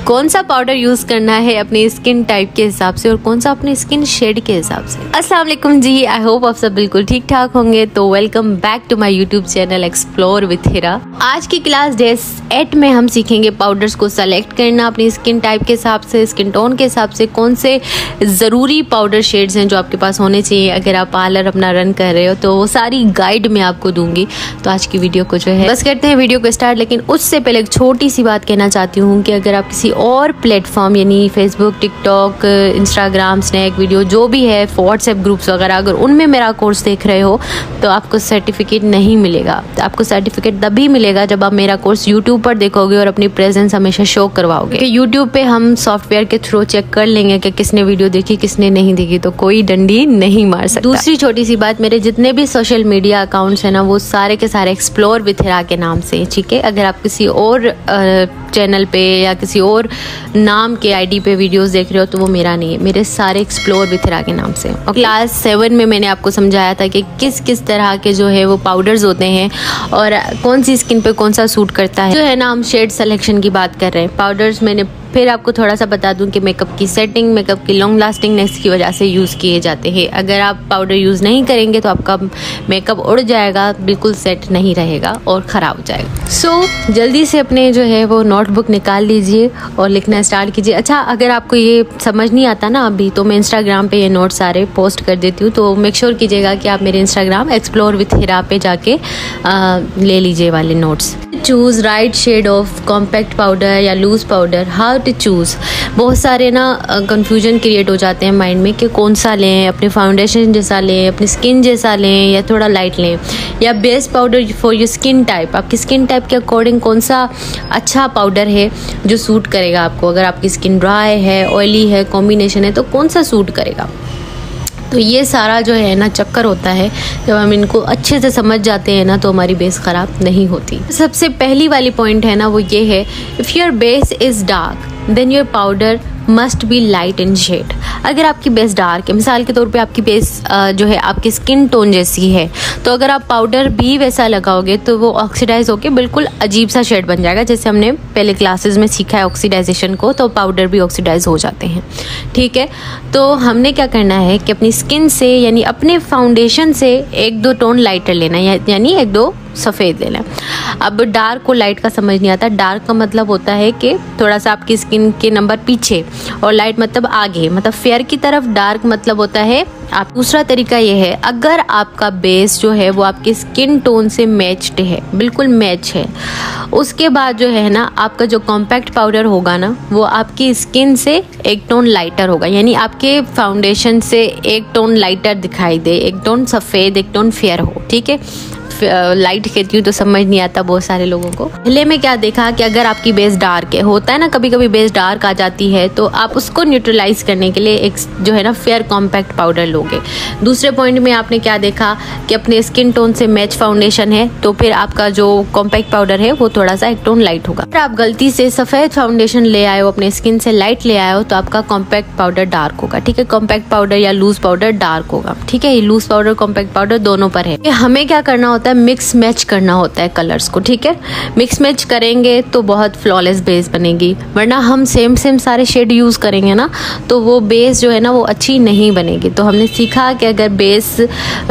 कौन सा powder use करना है अपने स्किन टाइप के हिसाब से और कौन सा अपने स्किन शेड के हिसाब से। अस्सलाम वालेकुम जी, आई होप आप सब बिल्कुल ठीक ठाक होंगे। तो welcome back to my YouTube channel explore with Hira. आज की क्लास डे 8 में हम सीखेंगे पाउडर्स को सेलेक्ट करना अपनी स्किन टाइप के हिसाब से, स्किन टोन के हिसाब से, कौन से ज़रूरी पाउडर शेड्स हैं जो आपके पास होने चाहिए अगर आप पार्लर अपना रन कर रहे हो। तो वो सारी गाइड मैं आपको दूंगी। तो आज की वीडियो को जो है बस करते हैं वीडियो को स्टार्ट। लेकिन उससे पहले एक छोटी सी बात कहना चाहती हूँ कि अगर आप किसी और प्लेटफॉर्म यानी Facebook, TikTok, Instagram, Snack Video जो भी है, व्हाट्सएप ग्रुप्स वगैरह, अगर उनमें मेरा कोर्स देख रहे हो तो आपको सर्टिफिकेट नहीं मिलेगा। तो आपको सर्टिफिकेट तभी मिलेगा जब आप मेरा कोर्स यूट्यूब पर देखोगे और अपनी प्रेजेंस हमेशा शो करवाओगे। यूट्यूब पे हम सॉफ्टवेयर के थ्रू चेक कर लेंगे कि किसने वीडियो देखी किसने नहीं देखी, तो कोई डंडी नहीं मार सकता। दूसरी छोटी सी बात, मेरे जितने भी सोशल मीडिया अकाउंट्स हैं ना वो सारे के सारे एक्सप्लोर विथ हिरा के नाम से, ठीक है। अगर आप किसी और चैनल पे या किसी और नाम के आईडी पे वीडियोस देख रहे हो तो वो मेरा नहीं है, मेरे सारे एक्सप्लोर विथ हिरा के नाम से। और क्लास 7 में मैंने आपको समझाया था कि किस किस तरह के जो है वो पाउडर्स होते हैं और कौन सी स्किन पे कौन सा सूट करता है। जो है ना हम शेड सिलेक्शन की बात कर रहे हैं। पाउडर्स मैंने फिर आपको थोड़ा सा बता दूं कि मेकअप की सेटिंग, मेकअप की लॉन्ग लास्टिंगनेस की वजह से यूज़ किए जाते हैं। अगर आप पाउडर यूज़ नहीं करेंगे तो आपका मेकअप उड़ जाएगा, बिल्कुल सेट नहीं रहेगा और ख़राब हो जाएगा। सो जल्दी से अपने जो है वो नोटबुक निकाल लीजिए और लिखना स्टार्ट कीजिए। अच्छा, अगर आपको ये समझ नहीं आता ना अभी, तो मैं इंस्टाग्राम पे ये नोट सारे पोस्ट कर देती हूँ, तो मेक श्योर कीजिएगा कि आप मेरे इंस्टाग्राम एक्सप्लोर विथ हिरा पे जाके ले लीजिए वाले notes. Choose right shade of compact powder या loose powder, how to choose. बहुत सारे ना कंफ्यूजन क्रिएट हो जाते हैं माइंड में कि कौन सा लें, अपने फाउंडेशन जैसा लें, अपनी स्किन जैसा लें या थोड़ा लाइट लें, या best powder for your skin type. आपकी स्किन टाइप के अकॉर्डिंग कौन सा अच्छा पाउडर है जो सूट करेगा आपको। अगर आपकी स्किन ड्राई है, ऑयली है, कॉम्बिनेशन है, तो कौन सा सूट करेगा। तो ये सारा जो है ना चक्कर होता है। जब हम इनको अच्छे से समझ जाते हैं ना तो हमारी बेस ख़राब नहीं होती। सबसे पहली वाली पॉइंट है ना वो ये है, if your base is dark then your powder must be light in shade. अगर आपकी बेस डार्क है, मिसाल के तौर पे आपकी बेस जो है आपकी स्किन टोन जैसी है, तो अगर आप पाउडर भी वैसा लगाओगे तो वो ऑक्सीडाइज होकर बिल्कुल अजीब सा शेड बन जाएगा। जैसे हमने पहले क्लासेस में सीखा है ऑक्सीडाइजेशन को, तो पाउडर भी ऑक्सीडाइज हो जाते हैं, ठीक है। तो हमने क्या करना है कि अपनी स्किन से यानी अपने फाउंडेशन से 1-2 टोन लाइटर लेना है, यानी 1-2 सफ़ेद लेना। अब डार्क को लाइट का समझ नहीं आता। डार्क का मतलब होता है कि थोड़ा सा आपकी स्किन के नंबर पीछे, और लाइट मतलब आगे, मतलब फेयर की तरफ। डार्क मतलब होता है आप। दूसरा तरीका ये है, अगर आपका बेस जो है वो आपकी स्किन टोन से मैच्ड है, बिल्कुल मैच है, उसके बाद जो है ना आपका जो कॉम्पैक्ट पाउडर होगा ना वो आपकी स्किन से 1 टोन लाइटर होगा, यानी आपके फाउंडेशन से 1 टोन लाइटर दिखाई दे, 1 टोन सफ़ेद, 1 टोन फेयर हो, ठीक है। लाइट कहती हूँ तो समझ नहीं आता बहुत सारे लोगों को। पहले में क्या देखा कि अगर आपकी बेस डार्क है, होता है ना कभी कभी बेस डार्क आ जाती है, तो आप उसको न्यूट्रलाइज करने के लिए एक जो है ना फेयर कॉम्पैक्ट पाउडर लोगे। दूसरे पॉइंट में आपने क्या देखा कि अपने स्किन टोन से मैच फाउंडेशन है, तो फिर आपका जो कॉम्पैक्ट पाउडर है वो थोड़ा सा 1 टोन लाइट होगा। अगर आप गलती से सफ़ेद फाउंडेशन ले आए हो, अपने स्किन से लाइट ले आए हो, तो आपका कॉम्पैक्ट पाउडर डार्क होगा, ठीक है। कॉम्पैक्ट पाउडर या लूज पाउडर डार्क होगा, ठीक है। ये लूज पाउडर, कॉम्पैक्ट पाउडर दोनों पर है। हमें क्या करना होता है, मिक्स मैच करना होता है कलर्स को, ठीक है। मिक्स मैच करेंगे तो बहुत फ्लॉलेस बेस बनेगी, वरना हम सेम सारे शेड यूज़ करेंगे ना तो वो बेस जो है ना वो अच्छी नहीं बनेगी। तो हमने सीखा कि अगर बेस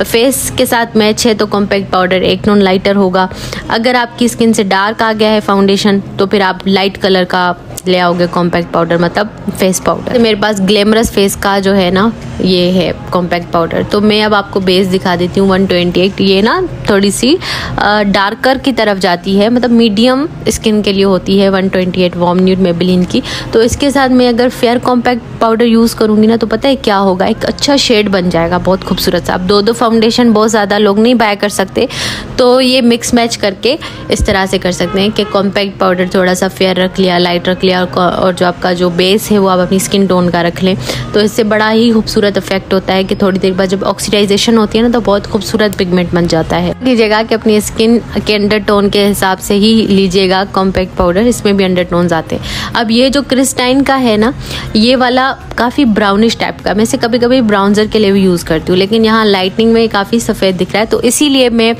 फेस के साथ मैच है तो कॉम्पैक्ट पाउडर 1 टोन लाइटर होगा। अगर आपकी स्किन से डार्क आ गया है फाउंडेशन तो फिर आप लाइट कलर का ले आओगे कॉम्पैक्ट पाउडर, मतलब फेस पाउडर। तो मेरे पास ग्लैमरस फेस का जो है ना ये है कॉम्पैक्ट पाउडर। तो मैं अब आपको बेस दिखा देती हूँ 128। ये ना थोड़ी सी डार्कर की तरफ जाती है, मतलब मीडियम स्किन के लिए होती है 128 वार्म न्यूड मेबेलिन की। तो इसके साथ मैं अगर फेयर कॉम्पैक्ट पाउडर यूज़ करूँगी ना तो पता है क्या होगा, एक अच्छा शेड बन जाएगा, बहुत खूबसूरत सा। अब 2-2 फाउंडेशन बहुत ज़्यादा लोग नहीं बाय कर सकते, तो ये मिक्स मैच करके इस तरह से कर सकते हैं कि कॉम्पैक्ट पाउडर थोड़ा सा फेयर रख लिया, लाइट रख लिया, और जो आपका जो बेस है वो आप अपनी स्किन टोन का रख लें। तो इससे बड़ा ही खूबसूरत इफेक्ट होता है कि थोड़ी देर बाद जब ऑक्सीडाइजेशन होती है ना तो बहुत खूबसूरत पिगमेंट बन जाता है। लीजिएगा कि अपनी स्किन के अंडर टोन के हिसाब से ही लीजिएगा कॉम्पैक्ट पाउडर, इसमें भी अंडर टोन्स आते हैं। अब ये जो क्रिस्टाइन का है ना, ये वाला काफ़ी ब्राउनिश टाइप का, मैं इसे कभी कभी ब्राउन्जर के लिए भी यूज़ करती हूँ, लेकिन यहाँ लाइटनिंग में काफ़ी सफ़ेद दिख रहा है, तो इसीलिए मैं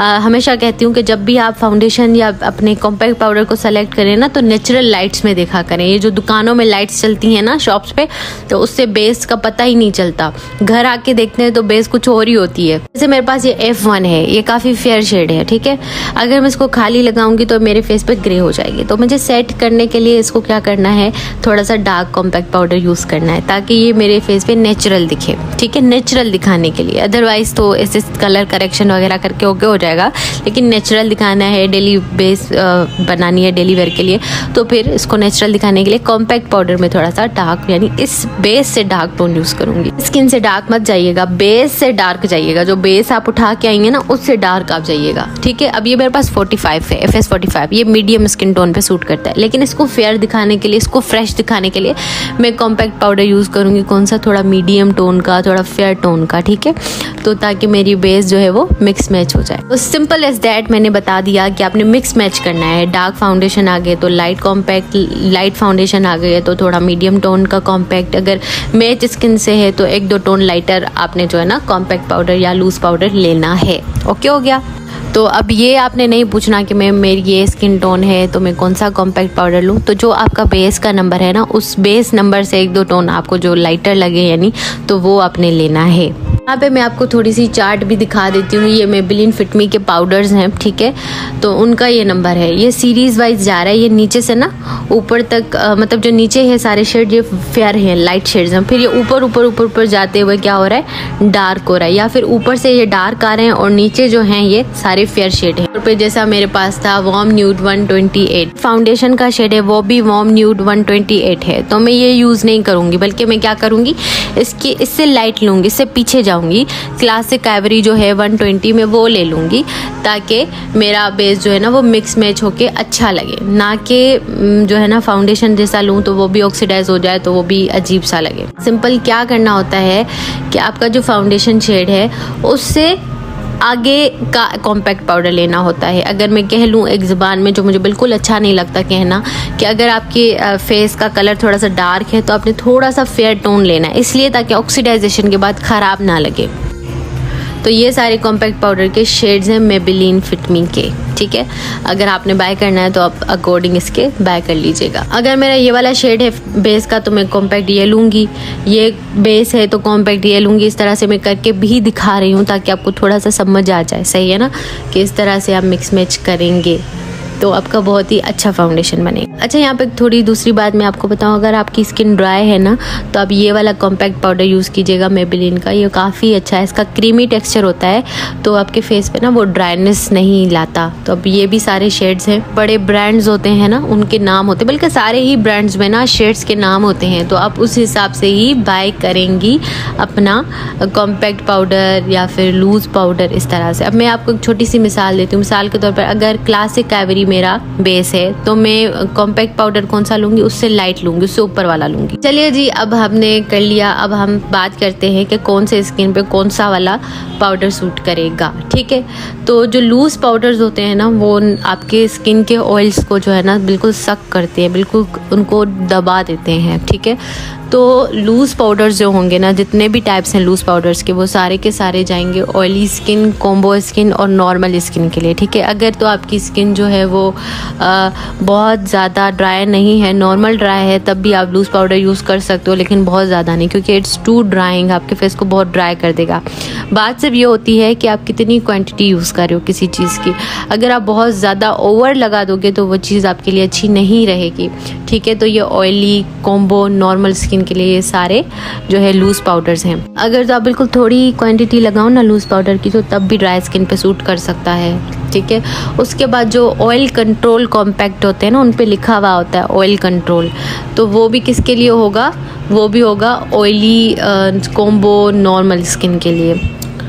हमेशा कहती हूँ कि जब भी आप फाउंडेशन या अपने कॉम्पैक्ट पाउडर को सेलेक्ट करें ना, तो नेचुरल लाइट्स में देखा करें। ये जो दुकानों में लाइट्स चलती हैं ना शॉप्स पे, तो उससे बेस का पता ही नहीं चलता। घर आके देखते हैं तो बेस कुछ और ही होती है। जैसे मेरे पास ये F1 है, ये काफ़ी फेयर शेड है, ठीक है। अगर मैं इसको खाली लगाऊंगी तो मेरे फेस पे ग्रे हो जाएगी। तो मुझे सेट करने के लिए इसको क्या करना है, थोड़ा सा डार्क कॉम्पैक्ट पाउडर यूज़ करना है, ताकि ये मेरे फेस पे नेचुरल दिखे, ठीक है, नेचुरल दिखाने के लिए। अदरवाइज तो ऐसे कलर करेक्शन वगैरह करके ओके हो जाएगा, लेकिन नेचुरल दिखाना है, डेली बेस बनानी है डेली वेयर के लिए, तो फिर इसको नेचुरल दिखाने के लिए कॉम्पैक्ट पाउडर में थोड़ा सा डार्क, यानी इस बेस से डार्क टोन यूज़ करूँगी। स्किन से डार्क मत जाइएगा, बेस से डार्क जाइएगा। जो बेस आप उठा के आएंगे ना, उससे डार्क आप जाइएगा, ठीक है। अब ये मेरे पास 45 है, FS 45, ये मीडियम स्किन टोन पे सूट करता है, लेकिन इसको फेयर दिखाने के लिए, इसको फ्रेश दिखाने के लिए मैं कॉम्पैक्ट पाउडर यूज़ करूँगी। कौन सा, थोड़ा मीडियम टोन का, थोड़ा फेयर टोन का, ठीक है, तो ताकि मेरी बेस जो है वो मिक्स मैच हो जाए। तो सिंपल एज दैट मैंने बता दिया कि आपने मिक्स मैच करना है। डार्क फाउंडेशन आ गए तो लाइट कॉम्पैक्ट, लाइट फाउंडेशन आ गए तो थोड़ा मीडियम टोन का कॉम्पैक्ट। अगर मैच स्किन से है तो 1-2 टोन लाइटर आपने जो है ना कॉम्पैक्ट पाउडर या लूज पाउडर लेना है। ओके हो गया। तो अब ये आपने नहीं पूछना कि मेरी ये स्किन टोन है तो मैं कौन सा कॉम्पैक्ट पाउडर लूँ। तो जो आपका बेस का नंबर है ना, उस बेस नंबर से 1-2 टोन आपको जो लाइटर लगे यानी, तो वो आपने लेना है। यहाँ पे मैं आपको थोड़ी सी चार्ट भी दिखा देती हूँ। ये मेबेलिन फिट मी के पाउडर्स हैं, ठीक है, तो उनका ये नंबर है। ये सीरीज वाइज जा रहा है, ये नीचे से ना ऊपर तक, मतलब जो नीचे है सारे शेड ये फेयर हैं, लाइट शेड्स हैं, फिर ये ऊपर ऊपर ऊपर ऊपर जाते हुए क्या हो रहा है, डार्क हो रहा है, या फिर ऊपर से ये डार्क आ रहे हैं और नीचे जो हैं ये सारे फेयर शेड है। पे जैसा मेरे पास था वार्म न्यूड 128 फाउंडेशन का शेड है, वो भी वार्म न्यूड 128 है, तो मैं ये यूज़ नहीं करूँगी, बल्कि मैं क्या करूँगी, इससे लाइट लूँगी, इससे पीछे जाऊँगी, क्लासिक आइवरी जो है 120 में वो ले लूँगी, ताकि मेरा बेस जो है ना वो मिक्स मैच होके अच्छा लगे, ना कि जो है ना फाउंडेशन जैसा लूँ तो वो भी ऑक्सीडाइज हो जाए तो वो भी अजीब सा लगे। सिंपल क्या करना होता है कि आपका जो फाउंडेशन शेड है उससे आगे का कॉम्पैक्ट पाउडर लेना होता है। अगर मैं कह लूँ एक ज़ुबान में, जो मुझे बिल्कुल अच्छा नहीं लगता कहना, कि अगर आपके फेस का कलर थोड़ा सा डार्क है तो आपने थोड़ा सा फेयर टोन लेना है, इसलिए ताकि ऑक्सीडाइजेशन के बाद ख़राब ना लगे। तो ये सारे कॉम्पैक्ट पाउडर के शेड्स हैं मेबेलिन फिट मी के, ठीक है। अगर आपने बाय करना है तो आप अकॉर्डिंग इसके बाय कर लीजिएगा। अगर मेरा ये वाला शेड है बेस का तो मैं कॉम्पैक्ट ये लूँगी, ये बेस है तो कॉम्पैक्ट ये लूँगी। इस तरह से मैं करके भी दिखा रही हूँ ताकि आपको थोड़ा सा समझ आ जाए, सही है ना, कि इस तरह से आप मिक्स मैच करेंगे तो आपका बहुत ही अच्छा फाउंडेशन बनेगा। अच्छा, यहाँ पे थोड़ी दूसरी बात मैं आपको बताऊँ, अगर आपकी स्किन ड्राई है ना तो आप ये वाला कॉम्पैक्ट पाउडर यूज़ कीजिएगा मेबेलिन का, ये काफ़ी अच्छा है, इसका क्रीमी टेक्सचर होता है तो आपके फेस पे ना वो ड्राइनेस नहीं लाता। तो अब ये भी सारे शेड्स हैं, बड़े ब्रांड्स होते हैं ना उनके नाम होते हैं, बल्कि सारे ही ब्रांड्स में ना शेड्स के नाम होते हैं, तो आप उस हिसाब से ही बाय करेंगी अपना कॉम्पैक्ट पाउडर या फिर लूज़ पाउडर इस तरह से। अब मैं आपको एक छोटी सी मिसाल देती हूँ। मिसाल के तौर पर अगर क्लासिक आइवरी मेरा बेस है तो मैं कॉम्पैक्ट पाउडर कौन सा लूंगी, उससे लाइट लूंगी, उससे ऊपर वाला लूंगी। चलिए जी, अब हमने कर लिया। अब हम बात करते हैं कि कौन से स्किन पे कौन सा वाला पाउडर सूट करेगा, ठीक है। तो जो लूज पाउडर्स होते हैं ना वो आपके स्किन के ऑयल्स को जो है ना बिल्कुल सक करते हैं, बिल्कुल उनको दबा देते हैं, ठीक है। तो लूज़ पाउडर्स जो होंगे ना, जितने भी टाइप्स हैं लूज़ पाउडर्स के, वो सारे के सारे जाएंगे ऑयली स्किन, कॉम्बो स्किन और नॉर्मल स्किन के लिए, ठीक है। अगर तो आपकी स्किन जो है वो बहुत ज़्यादा ड्राई नहीं है, नॉर्मल ड्राई है, तब भी आप लूज़ पाउडर यूज़ कर सकते हो, लेकिन बहुत ज़्यादा नहीं, क्योंकि इट्स टू ड्राइंग, आपके फेस को बहुत ड्राई कर देगा। बात सिर्फ ये होती है कि आप कितनी क्वांटिटी यूज़ कर रहे हो किसी चीज़ की। अगर आप बहुत ज़्यादा ओवर लगा दोगे तो वो चीज़ आपके लिए अच्छी नहीं रहेगी, ठीक है। तो ये ऑयली, कॉम्बो, नॉर्मल स्किन के लिए ये सारे जो है लूज़ पाउडर्स हैं। अगर तो आप बिल्कुल थोड़ी क्वांटिटी लगाओ ना लूज़ पाउडर की, तो तब भी ड्राई स्किन पे सूट कर सकता है, ठीक है। उसके बाद जो ऑयल कंट्रोल कॉम्पैक्ट होते हैं ना, उन पे लिखा हुआ होता है ऑयल कंट्रोल, तो वो भी किसके लिए होगा, वो भी होगा ऑयली, कॉम्बो, नॉर्मल स्किन के लिए,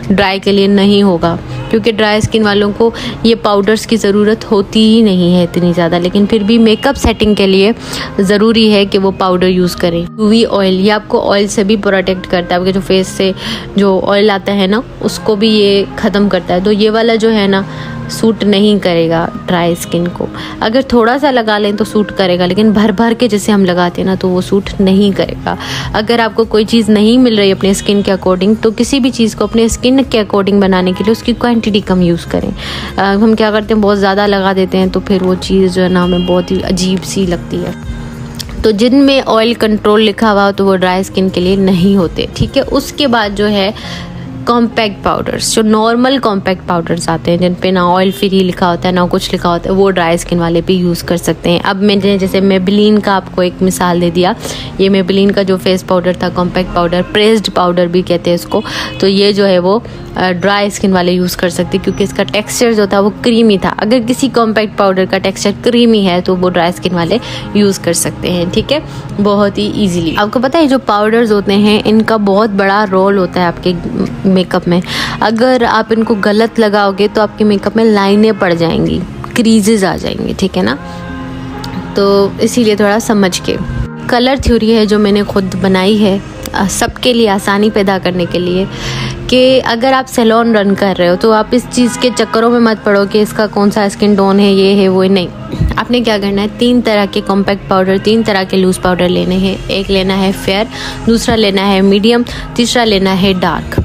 ड्राई के लिए नहीं होगा, क्योंकि ड्राई स्किन वालों को ये पाउडर्स की ज़रूरत होती ही नहीं है इतनी ज़्यादा, लेकिन फिर भी मेकअप सेटिंग के लिए ज़रूरी है कि वो पाउडर यूज़ करें। यूवी ऑयल, ये आपको ऑयल से भी प्रोटेक्ट करता है, आपके जो फेस से जो ऑयल आता है ना उसको भी ये ख़त्म करता है। तो ये वाला जो है ना सूट नहीं करेगा ड्राई स्किन को। अगर थोड़ा सा लगा लें तो सूट करेगा, लेकिन भर भर के जैसे हम लगाते हैं ना तो वो सूट नहीं करेगा। अगर आपको कोई चीज़ नहीं मिल रही अपने स्किन के अकॉर्डिंग, तो किसी भी चीज़ को अपने स्किन के अकॉर्डिंग बनाने के लिए उसकी क्वांटिटी कम यूज़ करें। हम क्या करते हैं, बहुत ज़्यादा लगा देते हैं तो फिर वो चीज़ जो है ना हमें बहुत ही अजीब सी लगती है। तो जिनमें ऑयल कंट्रोल लिखा हुआ हो तो वो ड्राई स्किन के लिए नहीं होते, ठीक है। उसके बाद जो है कॉम्पैक्ट पाउडर्स, जो नॉर्मल कॉम्पैक्ट पाउडर्स आते हैं जिन पे ना ऑयल फ्री लिखा होता है ना कुछ लिखा होता है, वो ड्राई स्किन वाले भी यूज़ कर सकते हैं। अब मैंने जैसे मेबेलिन का आपको एक मिसाल दे दिया, ये मेबेलिन का जो फेस पाउडर था कॉम्पैक्ट पाउडर, प्रेस्ड पाउडर भी कहते हैं इसको, तो ये जो है वो ड्राई स्किन वाले यूज़ कर सकते हैं क्योंकि इसका टेक्सचर जो था वो क्रीमी था। अगर किसी कॉम्पैक्ट पाउडर का टेक्सचर क्रीमी है तो वो ड्राई स्किन वाले यूज़ कर सकते हैं, ठीक है, बहुत ही ईजिली। आपको पता है जो पाउडर्स होते हैं इनका बहुत बड़ा रोल होता है आपके मेकअप में। अगर आप इनको गलत लगाओगे तो आपके मेकअप में लाइनें पड़ जाएंगी, क्रीजेस आ जाएंगे, ठीक है ना। तो इसीलिए थोड़ा समझ के। कलर थ्योरी है जो मैंने खुद बनाई है सबके लिए आसानी पैदा करने के लिए, कि अगर आप सैलून रन कर रहे हो तो आप इस चीज़ के चक्करों में मत पड़ो कि इसका कौन सा स्किन टोन है, ये है वो है, नहीं। आपने क्या करना है, 3 तरह के कॉम्पैक्ट पाउडर, 3 तरह के लूज पाउडर लेने हैं। एक लेना है फेयर, दूसरा लेना है मीडियम, तीसरा लेना है डार्क।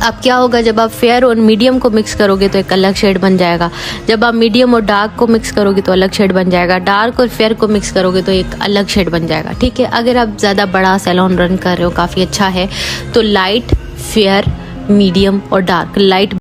अब क्या होगा, जब आप फेयर और मीडियम को मिक्स करोगे तो एक अलग शेड बन जाएगा, जब आप मीडियम और डार्क को मिक्स करोगे तो अलग शेड बन जाएगा, डार्क और फेयर को मिक्स करोगे तो एक अलग शेड बन जाएगा, ठीक है। अगर आप ज़्यादा बड़ा सैलून रन कर रहे हो, काफ़ी अच्छा है, तो लाइट, फेयर, मीडियम और डार्क। लाइट